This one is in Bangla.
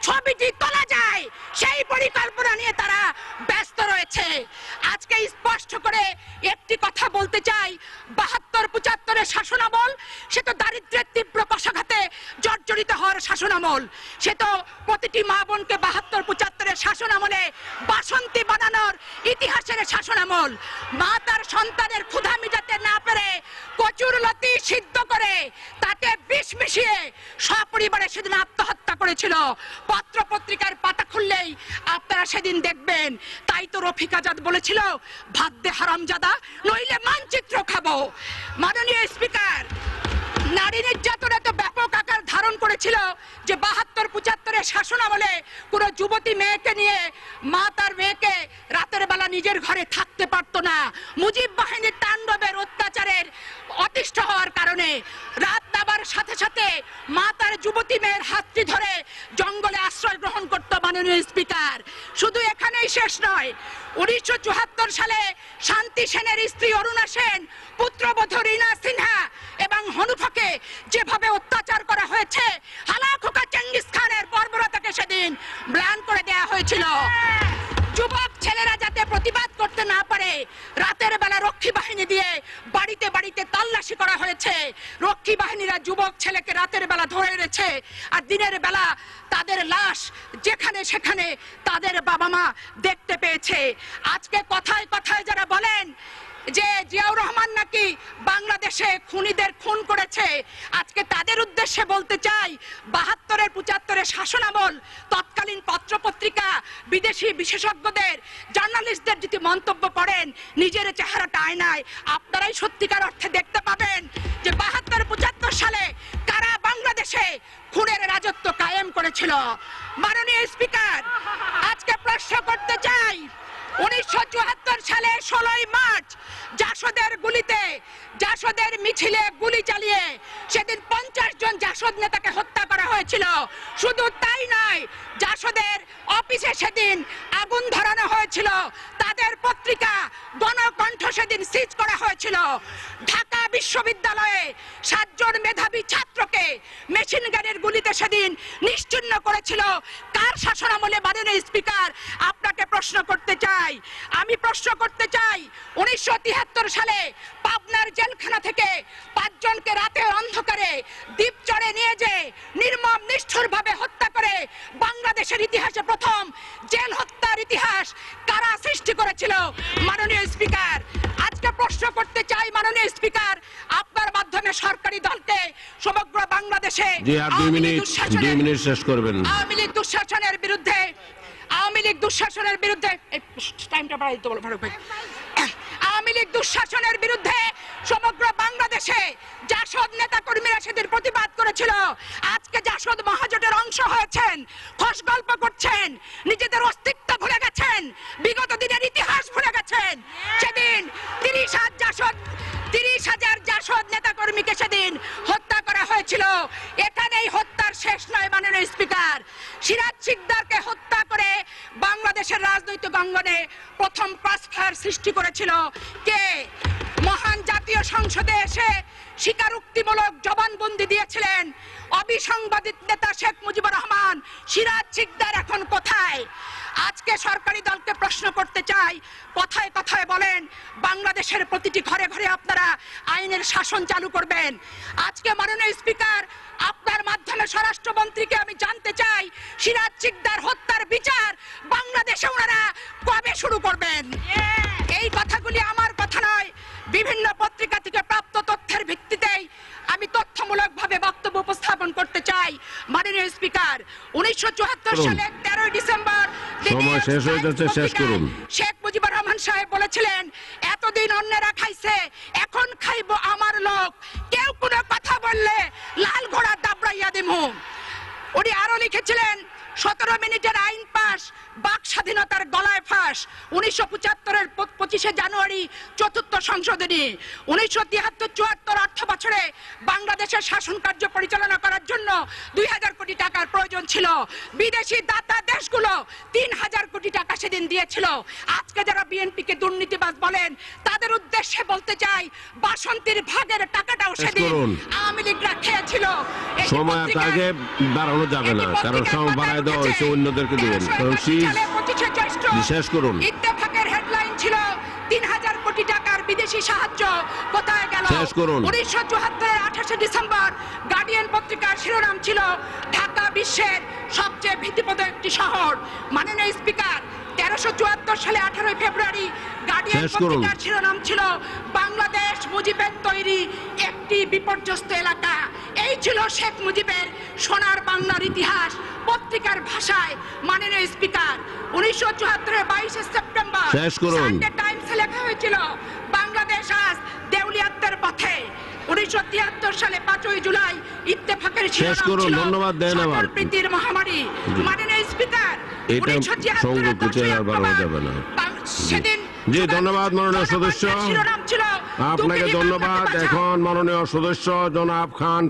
ছবিটি তোলা যায় সেই পরিকল্পনা নিয়ে তারা ব্যস্ত রয়েছে। আজকে স্পষ্ট করে একটি কথা বলতে চাই, ৭২-৭৫-এর শাসনামল সে তো দারিদ্র্যের তীব্র কষাঘাতে জর্জরিত হওয়ার শাসনামল, সে তো প্রতিটি মা বোনকে ৭২-৭৫-এর শাসনামলে বাসন্তী বানানোর ইতিহাসের শাসনামল। মা তার সন্তানের ক্ষুধা মিটাতে না পেরে কচুর লতি সিদ্ধ করে তাতে বিষ মিশিয়ে সপরিবারে সেদিন আত্মহত্যা করেছিল। পত্র পত্রিকার পাতা খুললেই আপনারা সেদিন দেখবেন। তাই তো রফিক আজাদ বলেছিল, ভাত দে হারামজাদা নইলে মানচিত্র খাবো। মাননীয় স্পিকার, নারী নির্যাতন এত ব্যাপক আকার ধারণ করেছিল যে ৭২-৭৫-এর শাসনামলে কোন যুবতী মেয়েকে নিয়ে মা তার মেয়েকে রাতের বেলা নিজের ঘরে থাকতে পারত না। মুজিব বাহিনীর তাণ্ডবের অত্যাচারের অতিষ্ঠ হওয়ার কারণে রাত নামার সাথে সাথে মা তার যুবতী মেয়ের হাতটি ধরে জঙ্গলে আশ্রয় গ্রহণ করত। মাননীয় স্পিকার, শুধু এখানেই শেষ নয়, ১৯৭৪ সালে শান্তি সেনের স্ত্রী অরুণা সেন, পুত্রবধূ রীনা সিনহা এবং হনুফাকে যেভাবে অত্যাচার করা হয়েছে, হালাখোকা চেঙ্গিস খানের বর্বরতাকে সেদিন ম্লান করে দেয়া হয়েছিল। যুবক ছেলেরা যাতে প্রতিবাদ করতে না পারে, রাতের বেলা রক্ষী বাহিনী দিয়ে বাড়িতে বাড়িতে তল্লাশি করা হয়েছে। রক্ষী বাহিনীরা যুবক ছেলেকে রাতের বেলা ধরে এনেছে, আর দিনের বেলা তাদের লাশ যেখানে সেখানে তাদের বাবা মা দেখতে পেয়েছে। আজকে কথায় কথায় যারা বলেন যে জিয়াউর রহমান নাকি বাংলাদেশে খুনিদের খুন করেছে, আজকে তাদের উদ্দেশ্যে বলতে চাই, ৭২-৭৫-এর শাসনামল তৎকালীন পত্রপত্রিকা, বিদেশি বিশেষজ্ঞদের, জার্নালিস্টদের যদি মন্তব্য পড়েন, নিজের চেহারাটা আয়নায় আপনারাই সত্যিকার অর্থে দেখতে পাবেন যে ৭২-৭৫ সালে কারা বাংলাদেশে খুনের রাজত্ব কায়েম করেছিল। মাননীয় স্পিকার, আজকে প্রশ্ন করতে চাই, ১৯৭৪ সালে ১৬ই মার্চ জাসদের মিছিলে গুলি চালিয়ে সেদিন ৫০ জন জাসদ নেতাকে হত্যা করা হয়েছিল। শুধু তাই নয়, জাসদের অফিসে সেদিন আগুন ধরানো হয়েছিল, তাদের পত্রিকা গণকণ্ঠ সেদিন সিজ করা হয়েছিল। ঢাকা বিশ্ববিদ্যালয়ে ৭ জন মেধাবী ছাত্রকে মেশিন গানের গুলিতে সেদিন নিশ্চিহ্ন করেছিল। কার শাসনামলে? মাননীয় স্পিকার, আপনাকে প্রশ্ন করতে চাই, আমি প্রশ্ন করতে চাই, ১৯৭৩ সালে পাবনার জেলখানা থেকে ৫ জনকে রাতের অন্ধকারে দ্বীপচরে নিয়ে যে নির্মম নিষ্ঠুরভাবে হত্যা করে বাংলাদেশের ইতিহাসে প্রথম জেল হত্যার ইতিহাস কারা সৃষ্টি করেছিল? মাননীয় স্পিকার, আজকে প্রশ্ন করতে চাই, মাননীয় স্পিকার, আপনার মাধ্যমে সরকারি দলকে সমগ্র বাংলাদেশে আওয়ামী লীগ দুঃশাসনের বিরুদ্ধে আওয়ামী লীগ দুঃশাসনের বিরুদ্ধে টাইমটা বাড়াই দিতে বলো ফারুক ভাই। আওয়ামী লীগ দুঃশাসনের বিরুদ্ধে সমগ্র বাংলাদেশে জাসদ নেতা কর্মীরা সেদিন প্রতিবাদ করেছিল। আজকে জাসদ মহাজোটের অংশ হয়েছেন, খোশ গল্প করছেন, নিজেদের অস্তিত্ব ভুলে গেছেন, বিগত দিনের ইতিহাস ভুলে গেছেন। সেদিন ৩০,০০০ জাসদ নেতা কর্মীকে সেদিন হত্যা করা হয়েছিল। এখানেই হত্যার শেষ নয়। মাননীয় স্পিকার, সিরাজ শিকদারকে হত্যা করে বাংলাদেশের রাজনৈতিক অঙ্গনে প্রথম ক্রসফায়ার সৃষ্টি করেছিল কে? মহান জাতীয় সংসদে এসে স্বীকারোক্তিমূলক জবানবন্দি দিয়েছিলেন অবিসংবাদিত নেতা শেখ মুজিবুর রহমান। সিরাজ শিকদার এখন কোথায়? আজকে সরকারি দলকে প্রশ্ন করতে চাই, কথায় কথায় বলেন বাংলাদেশের প্রতিটি ঘরে ঘরে আপনারা আইনের শাসন চালু করবেন। আজকে মাননীয় স্পিকার, আপনার মাধ্যমে স্বরাষ্ট্রমন্ত্রীকে আমি জানতে চাই, সিরাজ শিকদার হত্যার বিচার বাংলাদেশে ওনারা কবে শুরু করবেন? এই কথাগুলি আমার কথা নয়, বিভিন্ন পত্রিকা থেকে প্রাপ্ত তথ্যের ভিত্তিতেই আমি তথ্যমূলকভাবে বক্তব্য উপস্থাপন করতে চাই। মাননীয় স্পিকার, ১৯৭৪ সালের ১৩ ডিসেম্বর শেখ মুজিবুর রহমান সাহেব বলেছিলেন, এতদিন অন্যেরা খাইছে, এখন খাইবো আমার লোক, কেউ কোনো কথা বললে লাল ঘোড়া দাবড়াইয়া দিমু। উনি আরো লিখেছিলেন, ১৭ মিনিটের আইন পাস ইতিহাস বাক স্বাধীনতার গলায় ফাঁস। 1975-এর 25শে জানুয়ারি চতুর্থ সংশোধনী। 1973-74 অর্থ বছরে বাংলাদেশের শাসন কার্য পরিচালনা করার জন্য 2000 কোটি টাকার প্রয়োজন ছিল। বিদেশি দাতা দেশগুলো 3000 কোটি টাকা সেদিন দিয়েছিল। আজকে যারা বিএনপিকে দুর্নীতিবাজ বলেন তাদের উদ্দেশ্যে বলতে চাই, বাসন্তীর ভাগের টাকাটাও সেদিন আওয়ামী লীগরা খেয়েছিল। সময় আগে দাঁড়ানো যাবে না, কারণ সময় বাড়ায় দেওয়া হয়েছে, অন্যদেরকে দিবেন। শেষ করুন। ইত্তেফাকের হেডলাইন ছিল 3000 কোটি টাকার বিদেশি সাহায্য কোথায় গেল? শেষ করুন। 1974-এর 28শে ডিসেম্বর গার্ডিয়ান পত্রিকার শিরোনাম ছিল ঢাকা বিশ্বের সবচেয়ে ভীতিপ্রদ একটি শহর। মাননীয় স্পিকার, 1374 সালে 18 ফেব্রুয়ারি গার্ডিয়ান পত্রিকার শিরোনাম ছিল বাংলাদেশ মুজিবের তৈরি একটি বিপর্যস্ত এলাকা। এই ছিল শেখ মুজিবের সোনার বাংলার ইতিহাস পত্রিকার ভাষায়। মাননীয় স্পিকার, 1974-এর 22শে সেপ্টেম্বর সানডে টাইমসে লেখা হয়েছিল বাংলাদেশ আজ দেউলিয়াত্বের পথে। 1973 সালে 5ই জুলাই ইত্তেফাকের শিরোনাম ছিল প্রীতির মহামারী। মাননীয় স্পিকার, 1974 সেদিন জি ধন্যবাদ মাননীয় সদস্য, আপনাকে ধন্যবাদ। এখন মাননীয় সদস্য জনাব খান